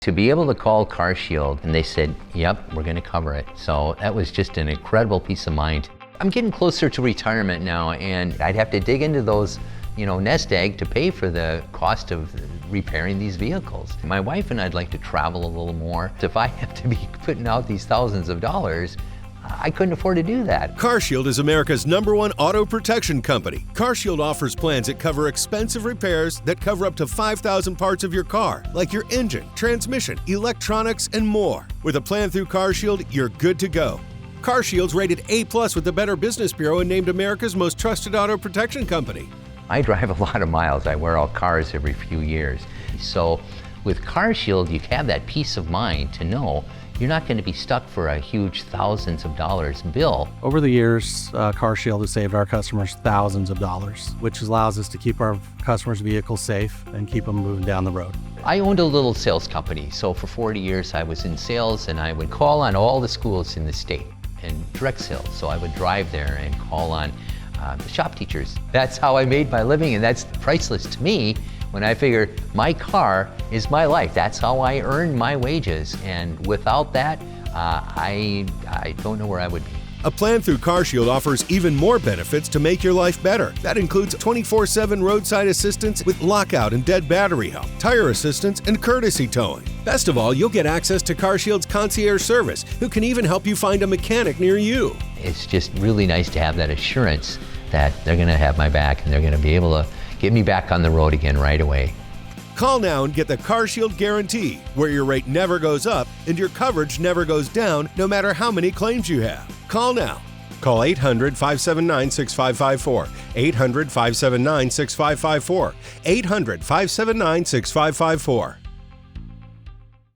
To be able to call CarShield and they said, yep, we're gonna cover it. So that was just an incredible peace of mind. I'm getting closer to retirement now, and I'd have to dig into those, nest egg to pay for the cost of repairing these vehicles. My wife and I'd like to travel a little more. If I have to be putting out these thousands of dollars, I couldn't afford to do that. CarShield is America's #1 auto protection company. CarShield offers plans that cover expensive repairs that cover up to 5,000 parts of your car, like your engine, transmission, electronics, and more. With a plan through CarShield, you're good to go. CarShield's rated A+ with the Better Business Bureau and named America's most trusted auto protection company. I drive a lot of miles. I wear out cars every few years. So with CarShield, you have that peace of mind to know you're not going to be stuck for a huge thousands of dollars bill. Over the years, CarShield has saved our customers thousands of dollars, which allows us to keep our customers' vehicles safe and keep them moving down the road. I owned a little sales company, so for 40 years I was in sales, and I would call on all the schools in the state and direct sales. So I would drive there and call on the shop teachers. That's how I made my living, and that's priceless to me when I figure my car is my life. That's how I earn my wages, and without that, I don't know where I would be. A plan through CarShield offers even more benefits to make your life better. That includes 24/7 roadside assistance with lockout and dead battery help, tire assistance, and courtesy towing. Best of all, you'll get access to CarShield's concierge service, who can even help you find a mechanic near you. It's just really nice to have that assurance that they're gonna have my back and they're gonna be able to get me back on the road again right away. Call now and get the CarShield guarantee, where your rate never goes up and your coverage never goes down, no matter how many claims you have. Call now. Call 800-579-6554. 800-579-6554. 800-579-6554.